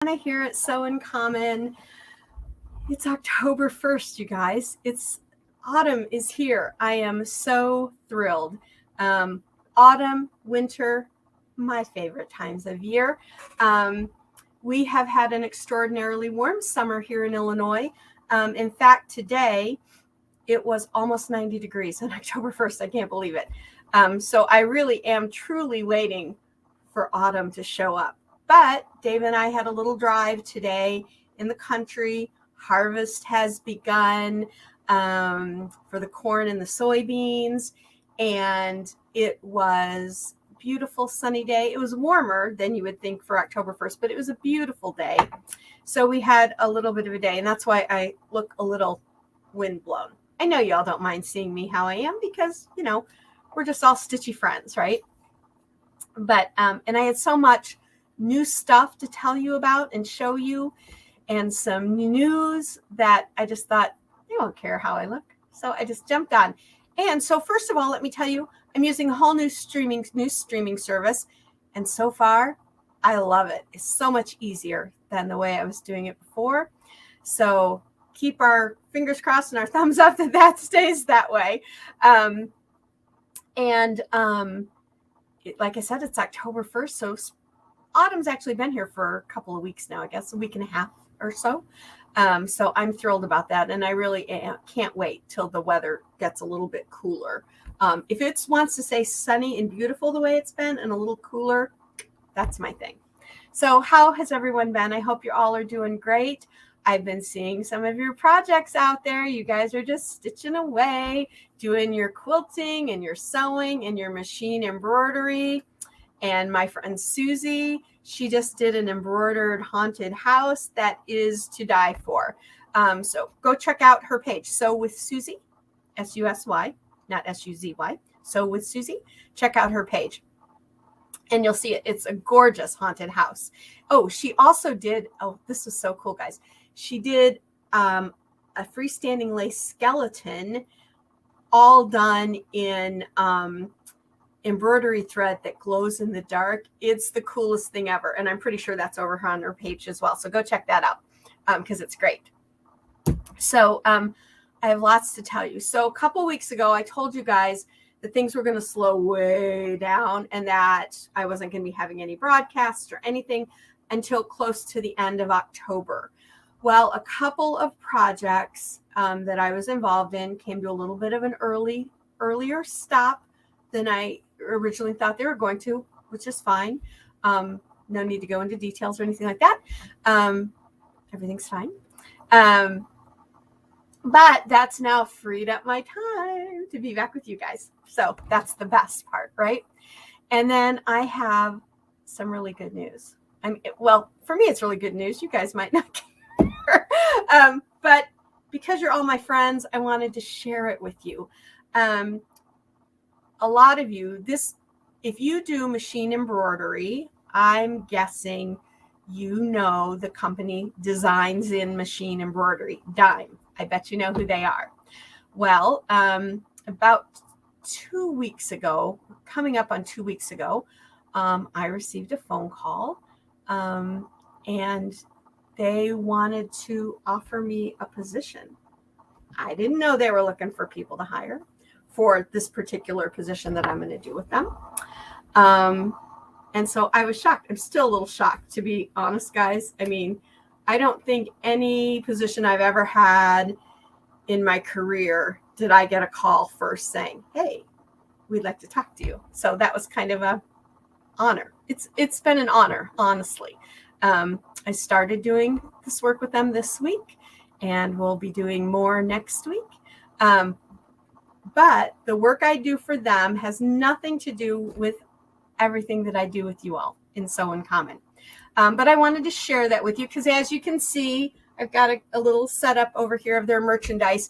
I hear it so in common. It's October 1st, you guys. Autumn is here. I am so thrilled. Autumn, winter, my favorite times of year. We have had an extraordinarily warm summer here in Illinois. In fact, today it was almost 90 degrees on October 1st. I can't believe it. So I really am truly waiting for autumn to show up. But Dave and I had a little drive today in the country. Harvest has begun for the corn and the soybeans, and it was a beautiful sunny day. It was warmer than you would think for October 1st, but it was a beautiful day. So we had a little bit of a day, and that's why I look a little windblown. I know y'all don't mind seeing me how I am because, we're just all stitchy friends, right? But, and I had so much new stuff to tell you about and show you, and some news that I just thought, you don't care how I look. So I just jumped on. And so first of all, let me tell you, I'm using a whole new streaming service. And so far, I love it. It's so much easier than the way I was doing it before. So keep our fingers crossed and our thumbs up that stays that way. Like I said, it's October 1st. So autumn's actually been here for a couple of weeks now, I guess, a week and a half or so. So I'm thrilled about that. And I really can't wait till the weather gets a little bit cooler. If it wants to stay sunny and beautiful the way it's been and a little cooler, that's my thing. So how has everyone been? I hope you all are doing great. I've been seeing some of your projects out there. You guys are just stitching away, doing your quilting and your sewing and your machine embroidery. And my friend Susie, she just did an embroidered haunted house that is to die for. So go check out her page. Sew with Susie, S-U-S-Y, not S-U-Z-Y. Sew with Susie. Check out her page. And you'll see it. It's a gorgeous haunted house. Oh, she also did, this was so cool, guys. She did a freestanding lace skeleton all done in embroidery thread that glows in the dark. It's the coolest thing ever. And I'm pretty sure that's over on her page as well. So go check that out because it's great. So I have lots to tell you. So a couple weeks ago, I told you guys that things were going to slow way down and that I wasn't going to be having any broadcasts or anything until close to the end of October. Well, a couple of projects that I was involved in came to a little bit of an earlier stop than I originally thought they were going to, which is fine. No need to go into details or anything like that. Everything's fine. But that's now freed up my time to be back with you guys. So that's the best part, right? And then I have some really good news. Well, for me, it's really good news. You guys might not care. But because you're all my friends, I wanted to share it with you. A lot of you, if you do machine embroidery, I'm guessing you know the company Designs in Machine Embroidery, Dime. I bet you know who they are. Well, about 2 weeks ago, coming up on 2 weeks ago, I received a phone call and they wanted to offer me a position. I didn't know they were looking for people to hire for this particular position that I'm going to do with them. And so I was shocked. I'm still a little shocked, to be honest, guys. I mean, I don't think any position I've ever had in my career did I get a call first saying, hey, we'd like to talk to you. So that was kind of an honor. It's been an honor, honestly. I started doing this work with them this week, and we'll be doing more next week. But the work I do for them has nothing to do with everything that I do with you all in Sew in Common. But I wanted to share that with you because as you can see, I've got a little setup over here of their merchandise.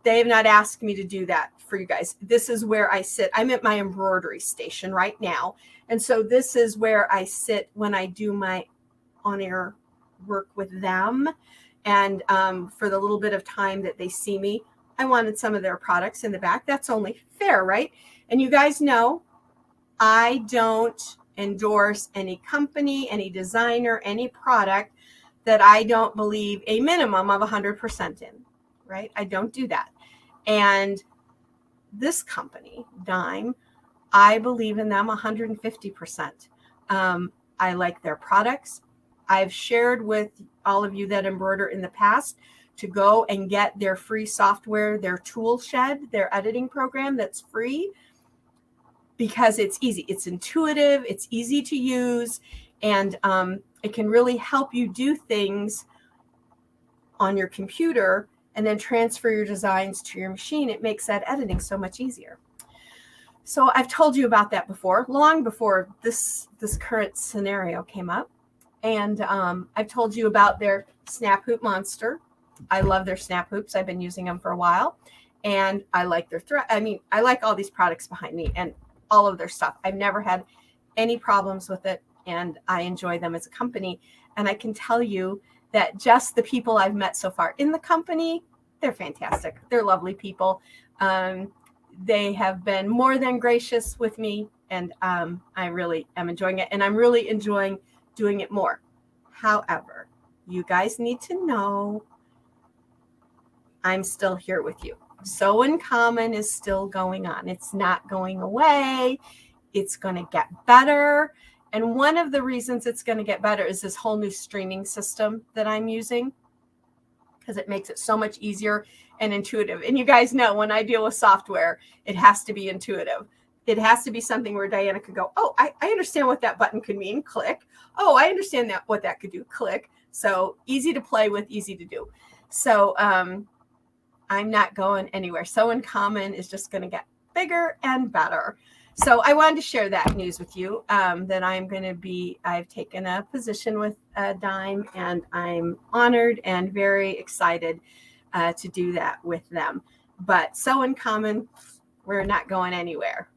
They have not asked me to do that for you guys. This is where I sit. I'm at my embroidery station right now. And so this is where I sit when I do my on-air work with them. And for the little bit of time that they see me, I wanted some of their products in the back. That's only fair, right? And you guys know I don't endorse any company, any designer, any product that I don't believe a minimum of 100% in, right? I don't do that. And this company, Dime, I believe in them 150%. I like their products. I've shared with all of you that embroider in the past to go and get their free software, their tool shed, their editing program that's free, because it's easy. It's intuitive. It's easy to use. And it can really help you do things on your computer and then transfer your designs to your machine. It makes that editing so much easier. So I've told you about that before, long before this current scenario came up. And I've told you about their snap hoop monster. I love their snap hoops. I've been using them for a while. And I like their thread. I mean, I like all these products behind me and all of their stuff. I've never had any problems with it. And I enjoy them as a company. And I can tell you that just the people I've met so far in the company, they're fantastic. They're lovely people. They have been more than gracious with me. And I really am enjoying it. And I'm really enjoying doing it more. However, you guys need to know I'm still here with you. Sew in Common is still going on. It's not going away. It's going to get better. And one of the reasons it's going to get better is this whole new streaming system that I'm using, because it makes it so much easier and intuitive. And you guys know when I deal with software, it has to be intuitive. It has to be something where Diana could go, oh, I understand what that button could mean, click. Oh, I understand that what that could do, click. So easy to play with, easy to do. So I'm not going anywhere. Sew in Common is just going to get bigger and better. So I wanted to share that news with you, that I've taken a position with Dime, and I'm honored and very excited to do that with them. But Sew in Common, we're not going anywhere.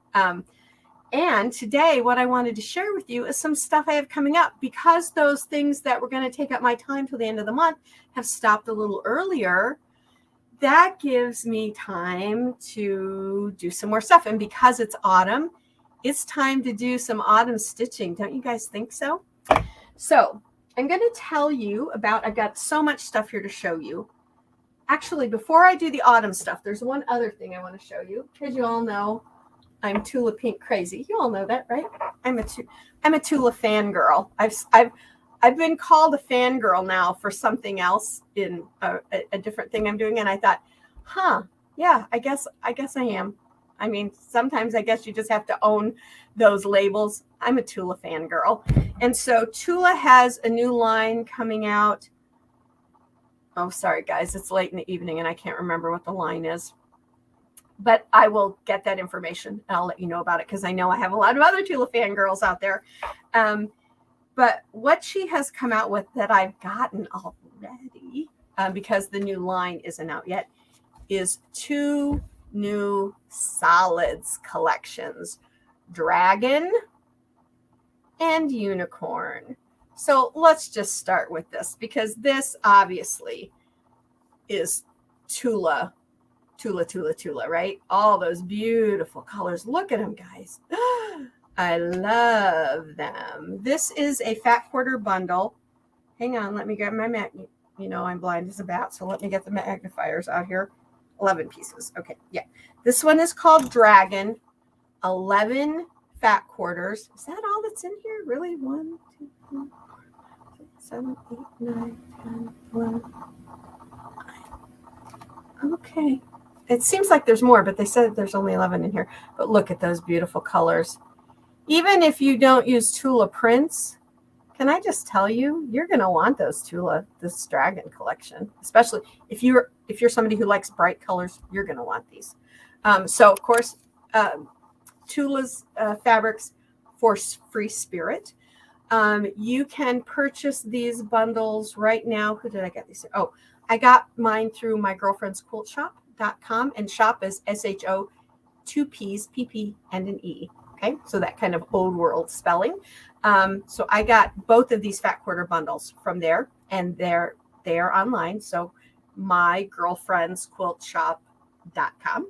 And today, what I wanted to share with you is some stuff I have coming up, because those things that were going to take up my time till the end of the month have stopped a little earlier. That gives me time to do some more stuff. And because it's autumn, it's time to do some autumn stitching. Don't you guys think so? So I'm going to tell you about, I've got so much stuff here to show you. Actually, before I do the autumn stuff, there's one other thing I want to show you, because you all know I'm Tula Pink crazy. You all know that, right? I'm a Tula fangirl. I've been called a fangirl now for something else in a different thing I'm doing. And I thought, yeah, I guess I am. I mean, sometimes I guess you just have to own those labels. I'm a Tula fangirl. And so Tula has a new line coming out. Oh, sorry, guys. It's late in the evening and I can't remember what the line is. But I will get that information and I'll let you know about it, because I know I have a lot of other Tula fangirls out there. But what she has come out with that I've gotten already, because the new line isn't out yet, is 2 new solids collections, Dragon and Unicorn. So let's just start with this, because this obviously is Tula, right? All those beautiful colors. Look at them, guys. I love them. This is a fat quarter bundle. Hang on, let me get my magnet. You know, I'm blind as a bat, so let me get the magnifiers out here. 11 pieces. Okay, yeah. This one is called Dragon. 11 fat quarters. Is that all that's in here? Really? 1, 2, 3, 4, 5, 6, 7, 8, 9, 10, 11. Okay. It seems like there's more, but they said there's only 11 in here. But look at those beautiful colors. Even if you don't use Tula prints, can I just tell you, you're going to want those Tula, this Dragon collection, especially if you're somebody who likes bright colors, you're going to want these. So of course, Tula's fabrics for free spirit. You can purchase these bundles right now. Who did I get these? Oh, I got mine through my girlfriend's quiltshop.com, and shop is SHO 2 P's, PP and an E. Okay, so that kind of old world spelling. So I got both of these fat quarter bundles from there, and they are online. So my girlfriend's quiltshop.com.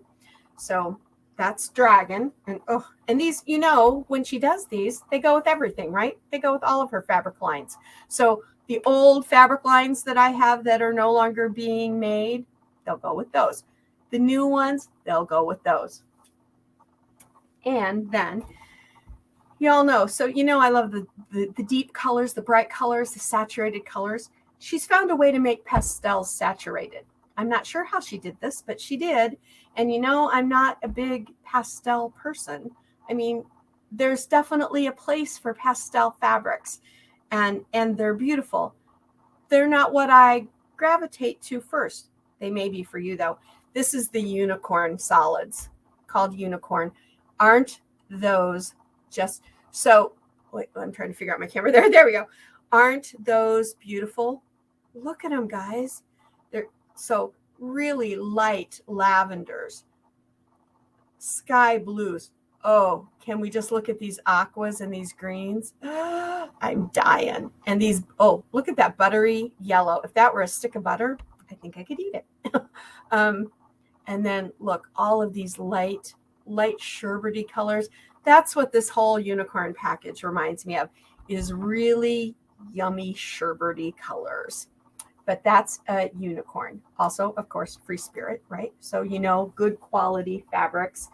So That's dragon. And these, you know, when she does these, they go with everything, right? They go with all of her fabric lines. So the old fabric lines that I have that are no longer being made, they'll go with those. The new ones, they'll go with those. And then you all know, so you know I love the deep colors, the bright colors, the saturated colors. She's found a way to make pastels saturated. I'm not sure how she did this, but she did. And you know, I'm not a big pastel person. I mean, there's definitely a place for pastel fabrics, and they're beautiful. They're not what I gravitate to first. They may be for you though. This is the unicorn solids, called unicorn. Aren't those just so? Wait, I'm trying to figure out my camera there. There we go. Aren't those beautiful? Look at them, guys. They're so really light lavenders, sky blues. Oh, can we just look at these aquas and these greens? I'm dying. And these, oh, look at that buttery yellow. If that were a stick of butter, I think I could eat it. And then look, all of these light sherbety colors. That's what this whole unicorn package reminds me of, is really yummy sherbety colors. But that's a unicorn. Also, of course, free spirit, right? So, you know, good quality fabrics.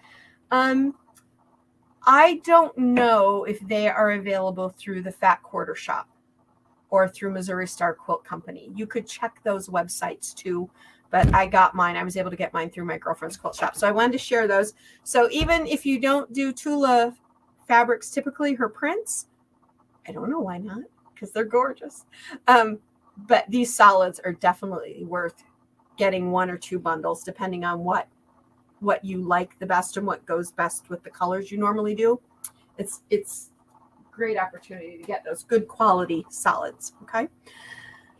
I don't know if they are available through the Fat Quarter Shop or through Missouri Star Quilt Company. You could check those websites too, but I got mine. I was able to get mine through my girlfriend's quilt shop. So I wanted to share those. So even if you don't do Tula fabrics, typically her prints, I don't know why not, because they're gorgeous. But these solids are definitely worth getting 1 or 2 bundles, depending on what you like the best and what goes best with the colors you normally do. It's great opportunity to get those good quality solids. Okay.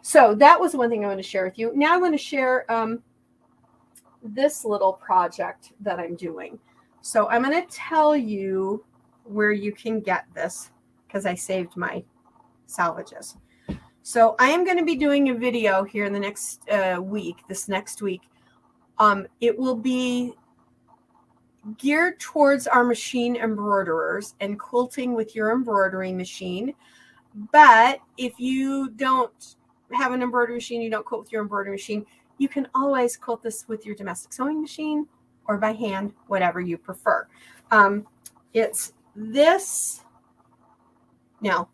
So that was one thing I want to share with you. Now I want to share this little project that I'm doing. So I'm going to tell you where you can get this because I saved my salvages. So I am going to be doing a video here in the next this next week. It will be geared towards our machine embroiderers and quilting with your embroidery machine. But if you don't have an embroidery machine, you don't quilt with your embroidery machine, you can always quilt this with your domestic sewing machine or by hand, whatever you prefer. It's this. Now,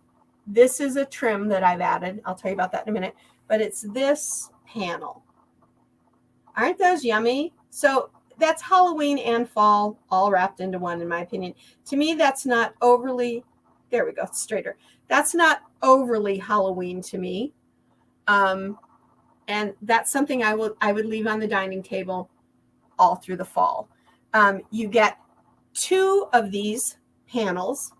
this is a trim that I've added. I'll tell you about that in a minute. But it's this panel. Aren't those yummy? So that's Halloween and fall all wrapped into one, in my opinion. To me, that's not overly, there we go, straighter. That's not overly Halloween to me. And that's something I would leave on the dining table all through the fall. You get 2 of these panels,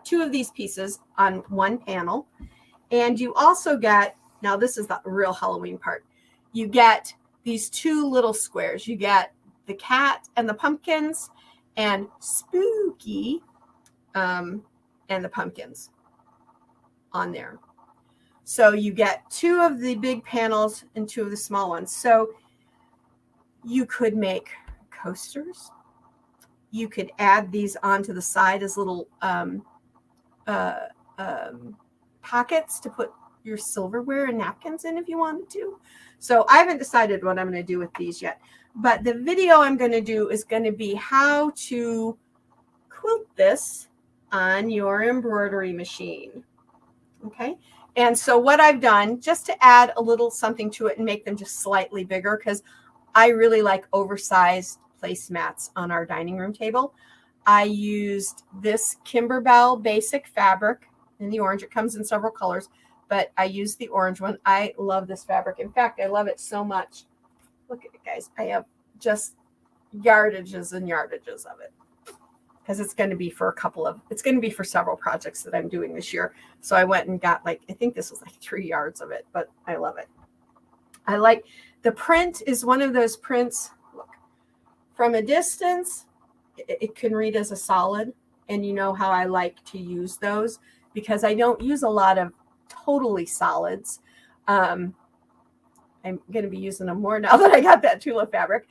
2 of these pieces on one panel. And you also get, now this is the real Halloween part, you get these 2 little squares. You get the cat and the pumpkins and spooky and the pumpkins on there. So you get 2 of the big panels and 2 of the small ones. So you could make coasters. You could add these onto the side as little pockets to put your silverware and napkins in if you wanted to. So I haven't decided what I'm going to do with these yet. But the video I'm going to do is going to be how to quilt this on your embroidery machine. Okay. And so what I've done, just to add a little something to it and make them just slightly bigger, because I really like oversized placemats on our dining room table. I used this Kimberbell basic fabric in the orange. It comes in several colors, but I used the orange one. I love this fabric. In fact, I love it so much. Look at it, guys. I have just yardages and yardages of it because it's going to be for several projects that I'm doing this year. So I went and got I think this was 3 yards of it, but I love it. I like the print is one of those prints. Look, from a distance, it can read as a solid. And you know how I like to use those because I don't use a lot of totally solids. I'm going to be using them more now that I got that Tula fabric.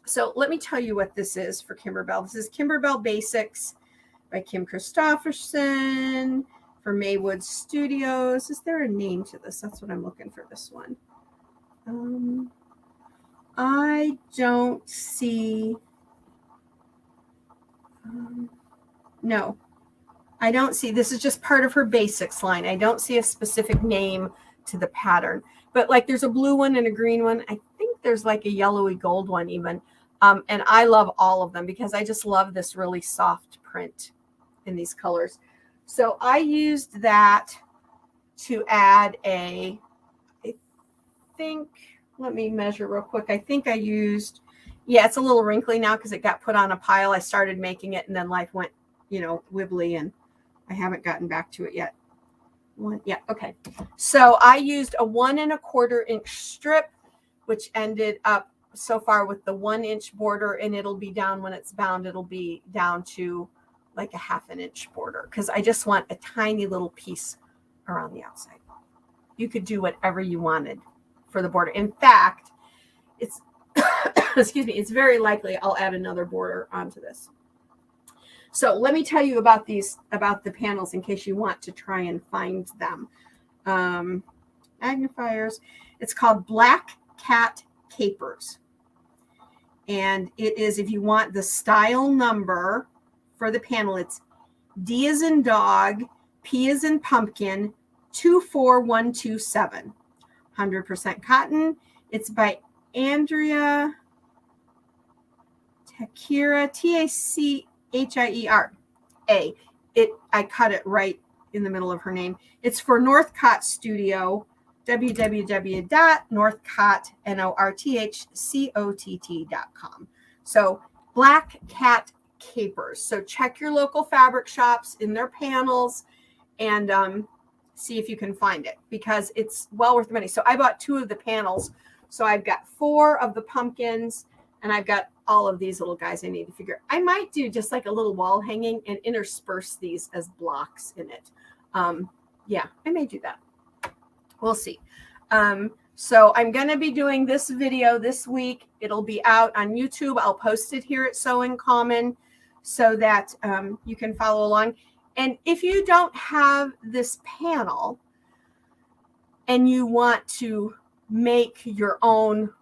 So let me tell you what this is for Kimberbell. This is Kimberbell Basics by Kim Christopherson for Maywood Studios. Is there a name to this? That's what I'm looking for, this one. I don't see. No, I don't see. This is just part of her basics line. I don't see a specific name to the pattern. But like there's a blue one and a green one. I think there's like a yellowy gold one even. And I love all of them because I just love this really soft print in these colors. So I used that to add I think, let me measure real quick. I think I used, yeah, it's a little wrinkly now because it got put on a pile. I started making it and then life went, wibbly, and I haven't gotten back to it yet. Yeah, okay. So I used a 1 1/4 inch strip, which ended up so far with the 1 inch border, and it'll be down when it's bound. It'll be down to like a 1/2 inch border because I just want a tiny little piece around the outside. You could do whatever you wanted for the border. In fact, it's excuse me, it's very likely I'll add another border onto this. So let me tell you about the panels in case you want to try and find them. Magnifiers. It's called Black Cat Capers. And it is, if you want the style number for the panel, it's D as in dog, P as in pumpkin, 24127. 100% cotton. It's by Andrea Tachiera, Tachiera. I cut it right in the middle of her name. It's for Northcott Studio, www.northcott.com. So Black Cat Capers. So check your local fabric shops in their panels and see if you can find it because it's well worth the money. So I bought 2 of the panels. So I've got 4 of the pumpkins and I've got all of these little guys I need to figure. I might do just like a little wall hanging and intersperse these as blocks in it. Yeah, I may do that. We'll see. So I'm going to be doing this video this week. It'll be out on YouTube. I'll post it here at Sew in Common so that you can follow along. And if you don't have this panel and you want to make your own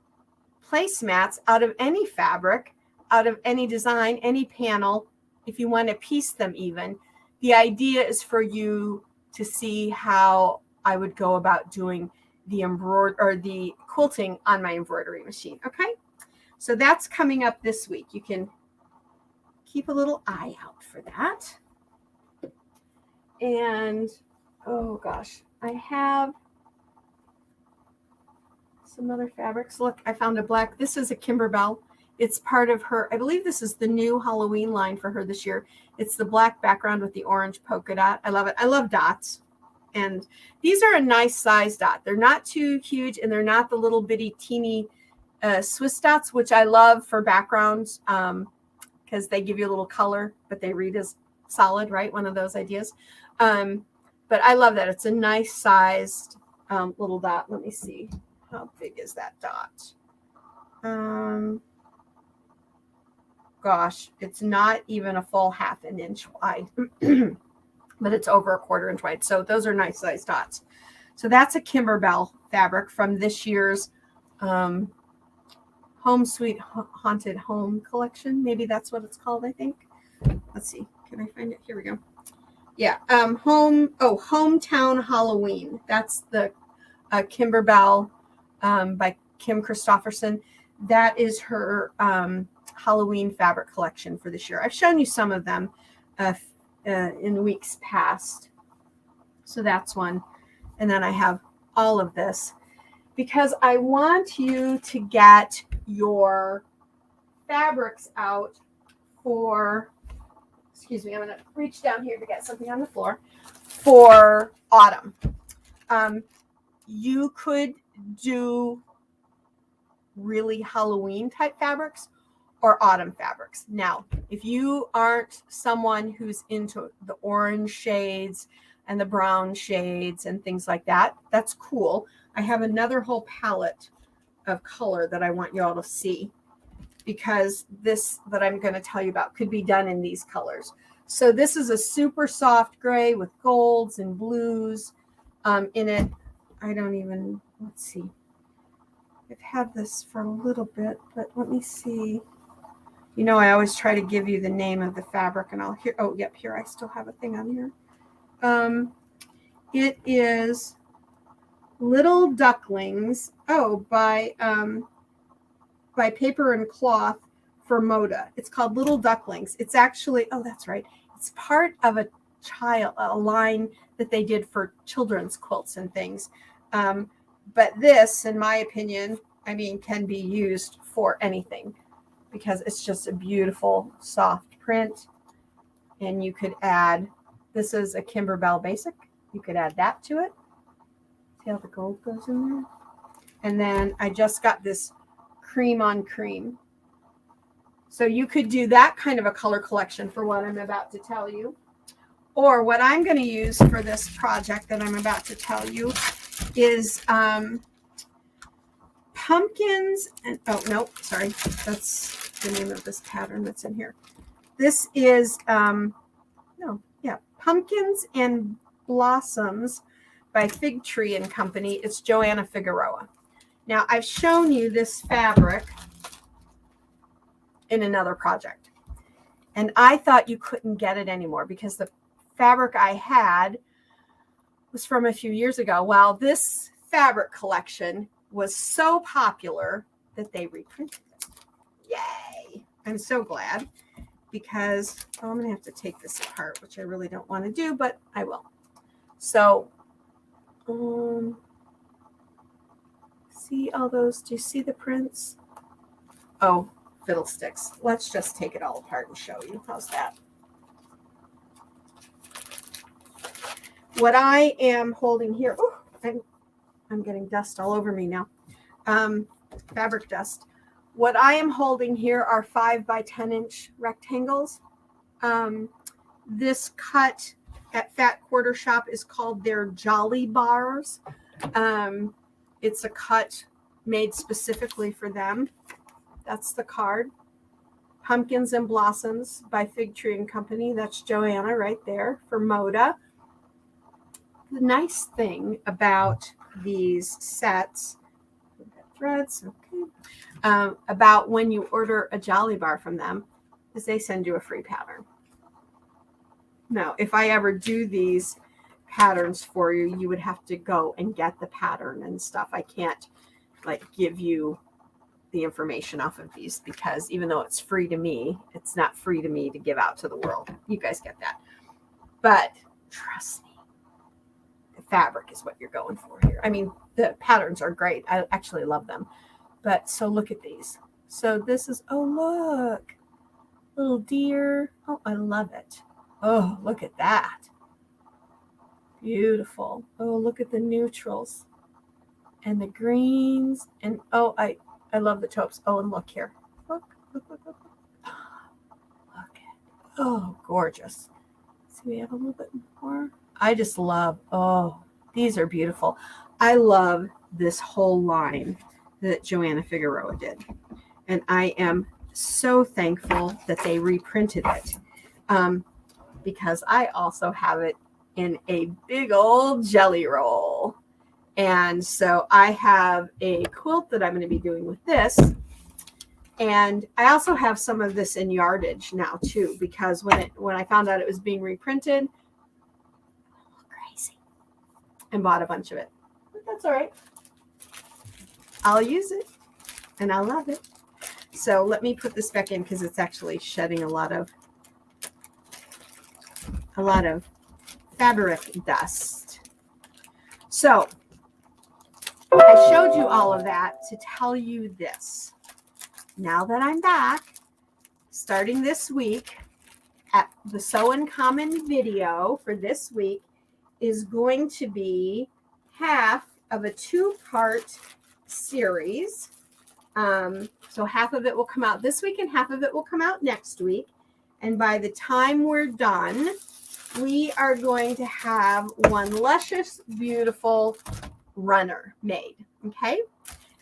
placemats out of any fabric, out of any design, any panel, if you want to piece them even, the idea is for you to see how I would go about doing the the quilting on my embroidery machine. Okay, so that's coming up this week. You can keep a little eye out for that. And oh gosh, I have some other fabrics. Look, I found a black. This is a Kimberbell. It's part of her, I believe this is the new Halloween line for her this year. It's the black background with the orange polka dot. I love it. I love dots. And these are a nice size dot. They're not too huge and they're not the little bitty teeny Swiss dots, which I love for backgrounds because they give you a little color, but they read as solid, right? One of those ideas. But I love that. It's a nice sized little dot. Let me see. How big is that dot? Gosh, it's not even a full 1/2 inch wide, but it's over 1/4 inch wide. So those are nice size dots. So that's a Kimberbell fabric from this year's Home Sweet Haunted Home collection. Maybe that's what it's called, I think. Let's see. Can I find it? Here we go. Yeah. Hometown Halloween. That's the Kimberbell by Kim Christopherson. That is her Halloween fabric collection for this year. I've shown you some of them in weeks past. So that's one. And then I have all of this because I want you to get your fabrics out for, excuse me, I'm going to reach down here to get something on the floor, for autumn. You could do really Halloween type fabrics or autumn fabrics. Now, if you aren't someone who's into the orange shades and the brown shades and things like that, that's cool. I have another whole palette of color that I want you all to see. because this that I'm going to tell you about could be done in these colors. So this is a super soft gray with golds and blues in it. I don't even, let's see. I've had this for a little bit, but let me see. You know, I always try to give you the name of the fabric, and I'll hear. Oh, yep, here I still have a thing on here. It is Little Ducklings. Oh, by Paper and Cloth for Moda. It's called Little Ducklings. It's actually, oh, that's right. It's part of a line that they did for children's quilts and things. But this, in my opinion, I mean, can be used for anything because it's just a beautiful soft print. And you could add, this is a Kimberbell Basic. You could add that to it. See how the gold goes in there? And then I just got this cream on cream. So you could do that kind of a color collection for what I'm about to tell you. Or what I'm going to use for this project that I'm about to tell you is pumpkins and, oh, no, sorry. That's the name of this pattern that's in here. This is, Pumpkins and Blossoms by Fig Tree and Company. It's Joanna Figueroa. Now, I've shown you this fabric in another project, and I thought you couldn't get it anymore because the fabric I had was from a few years ago. Well, this fabric collection was so popular that they reprinted it. Yay! I'm so glad because I'm going to have to take this apart, which I really don't want to do, but I will. So, see all those? Do you see the prints? Oh, fiddlesticks. Let's just take it all apart and show you. How's that? What I am holding here, oh, I'm getting dust all over me now. Fabric dust. What I am holding here are 5 by 10 inch rectangles. This cut at Fat Quarter Shop is called their Jolly Bars. It's a cut made specifically for them. That's the card. Pumpkins and Blossoms by Fig Tree and Company. That's Joanna right there for Moda. The nice thing about these sets, threads, okay, about when you order a Jolly Bar from them is they send you a free pattern. Now, if I ever do these patterns for you, you would have to go and get the pattern and stuff. I can't like give you the information off of these because even though it's free to me, it's not free to me to give out to the world. You guys get that. But trust me, the fabric is what you're going for here. I mean, the patterns are great. I actually love them. But so look at these. So this is, oh, look, little deer. Oh, I love it. Oh, look at that. Beautiful. Oh, look at the neutrals and the greens. And oh, I love the taupes. Oh, and look here. Look. Look at, oh, gorgeous. See, we have a little bit more. I just love, oh, these are beautiful. I love this whole line that Joanna Figueroa did. And I am so thankful that they reprinted it because I also have it in a big old jelly roll. And so I have a quilt that I'm going to be doing with this. And I also have some of this in yardage now too, because when I found out it was being reprinted, crazy, and bought a bunch of it. But that's all right. I'll use it and I love it. So let me put this back in because it's actually shedding a lot of fabric dust. So I showed you all of that to tell you this. Now that I'm back, starting this week, at the Sew in Common video for this week is going to be half of a 2-part series. So half of it will come out this week and half of it will come out next week. And by the time we're done, we are going to have one luscious, beautiful runner made. Okay.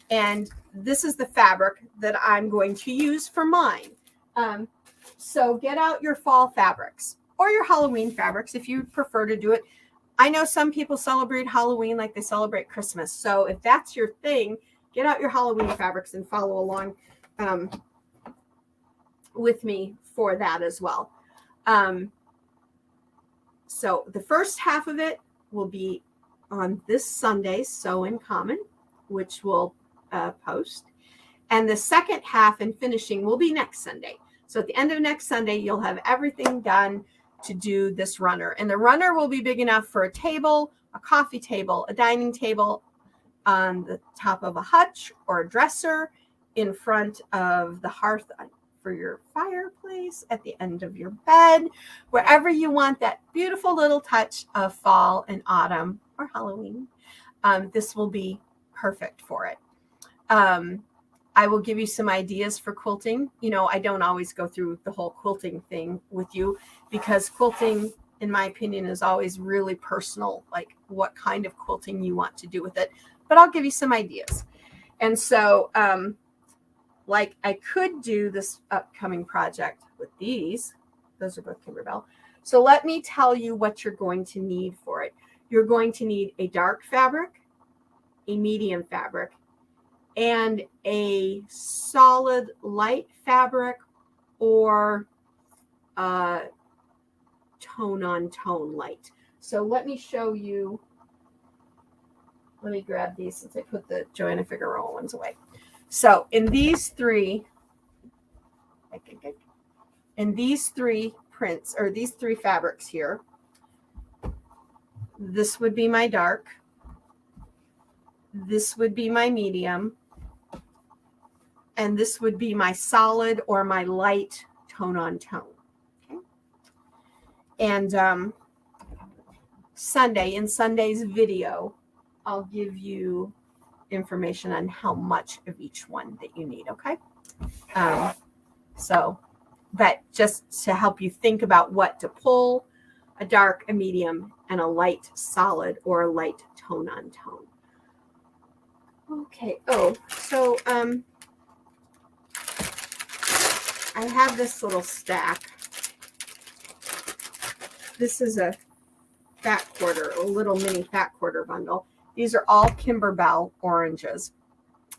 And this is the fabric that I'm going to use for mine. So get out your fall fabrics or your Halloween fabrics if you prefer to do it. I know some people celebrate Halloween like they celebrate Christmas. So if that's your thing, get out your Halloween fabrics and follow along with me for that as well. So the first half of it will be on this Sunday, Sew in Common, which we'll post. And the second half and finishing will be next Sunday. So at the end of next Sunday, you'll have everything done to do this runner. And the runner will be big enough for a table, a coffee table, a dining table on the top of a hutch or a dresser in front of the hearth for your fireplace, at the end of your bed, wherever you want that beautiful little touch of fall and autumn or Halloween. This will be perfect for it. I will give you some ideas for quilting. You know, I don't always go through the whole quilting thing with you because quilting, in my opinion, is always really personal, like what kind of quilting you want to do with it. But I'll give you some ideas. And so, like I could do this upcoming project with these. Those are both Kimberbell. So let me tell you what you're going to need for it. You're going to need a dark fabric, a medium fabric, and a solid light fabric or tone on tone light. So let me show you. Let me grab these since I put the Joanna Figueroa ones away. So in these three prints, or these three fabrics here, this would be my dark, this would be my medium, and this would be my solid or my light tone on tone. Okay. And in Sunday's video, I'll give you information on how much of each one that you need. Okay. But just to help you think about what to pull, a dark, a medium, and a light solid or a light tone on tone. Okay. Oh, so I have this little stack. This is a fat quarter, a little mini fat quarter bundle. These are all Kimberbell oranges.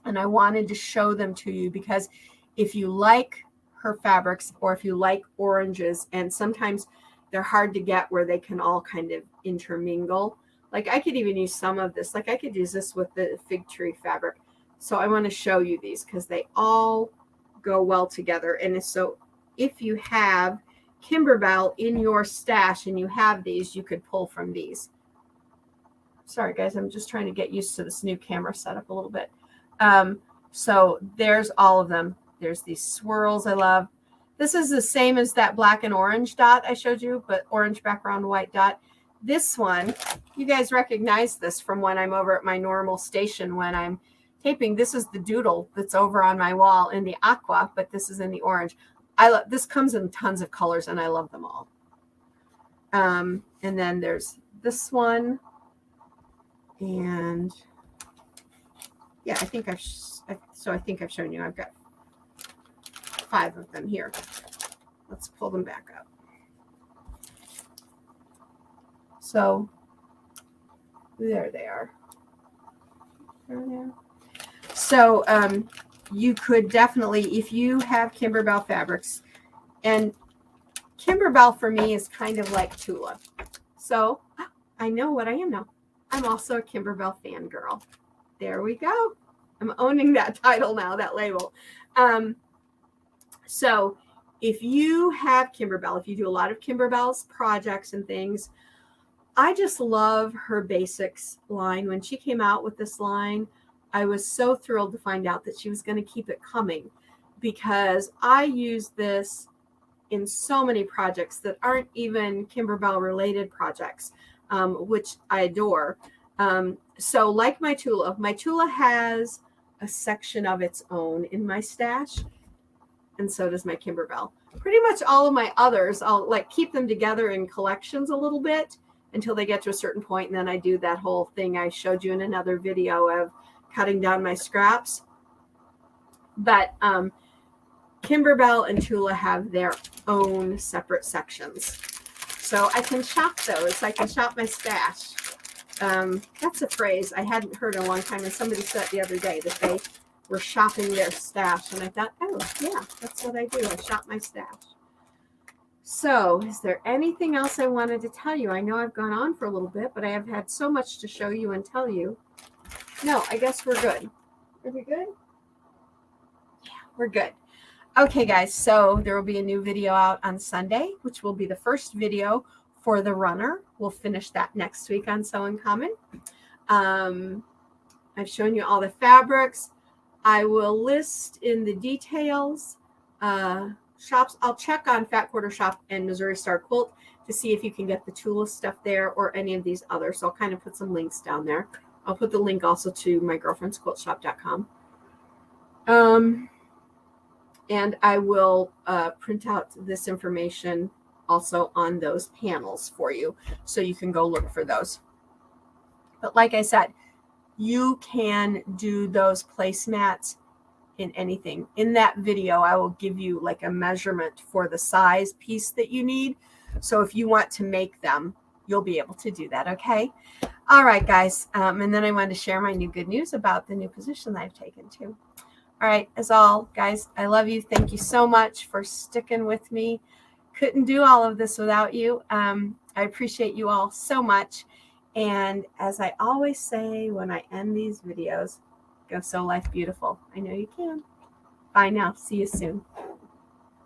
And I wanted to show them to you because if you like her fabrics or if you like oranges, and sometimes they're hard to get where they can all kind of intermingle. Like I could even use some of this. Like I could use this with the fig tree fabric. So I want to show you these because they all go well together. And so if you have Kimberbell in your stash and you have these, you could pull from these. Sorry, guys, I'm just trying to get used to this new camera setup a little bit. So there's all of them. There's these swirls I love. This is the same as that black and orange dot I showed you, but orange background, white dot. This one, you guys recognize this from when I'm over at my normal station when I'm taping. This is the doodle that's over on my wall in the aqua, but this is in the orange. This comes in tons of colors, and I love them all. And then there's this one. And yeah, I think I've shown you. I've got 5 of them here. Let's pull them back up. So there they are. There. So you could definitely, if you have Kimberbell fabrics, and Kimberbell for me is kind of like Tula. So I know what I am now. I'm also a Kimberbell fangirl. There we go. I'm owning that title now, that label. So if you have Kimberbell, if you do a lot of Kimberbell's projects and things, I just love her basics line. When she came out with this line, I was so thrilled to find out that she was going to keep it coming because I use this in so many projects that aren't even Kimberbell related projects. Which I adore. So like my Tula has a section of its own in my stash, and so does my Kimberbell. Pretty much all of my others, I'll like keep them together in collections a little bit until they get to a certain point, and then I do that whole thing I showed you in another video of cutting down my scraps. But Kimberbell and Tula have their own separate sections. So I can shop those. I can shop my stash. That's a phrase I hadn't heard in a long time. And somebody said the other day that they were shopping their stash. And I thought, oh, yeah, that's what I do. I shop my stash. So is there anything else I wanted to tell you? I know I've gone on for a little bit, but I have had so much to show you and tell you. No, I guess we're good. Are we good? Yeah, we're good. Okay, guys, so there will be a new video out on Sunday, which will be the first video for the runner. We'll finish that next week on Sew Uncommon. I've shown you all the fabrics. I will list in the details shops. I'll check on Fat Quarter Shop and Missouri Star Quilt to see if you can get the Tula stuff there or any of these others. So I'll kind of put some links down there. I'll put the link also to mygirlfriendsquiltshop.com. And I will print out this information also on those panels for you, so you can go look for those. But like I said, you can do those placemats in anything. In that video, I will give you like a measurement for the size piece that you need. So if you want to make them, you'll be able to do that, okay? All right, guys. And then I wanted to share my new good news about the new position that I've taken too. All right, as all, guys, I love you. Thank you so much for sticking with me. Couldn't do all of this without you. I appreciate you all so much. And as I always say when I end these videos, go sew life beautiful. I know you can. Bye now. See you soon.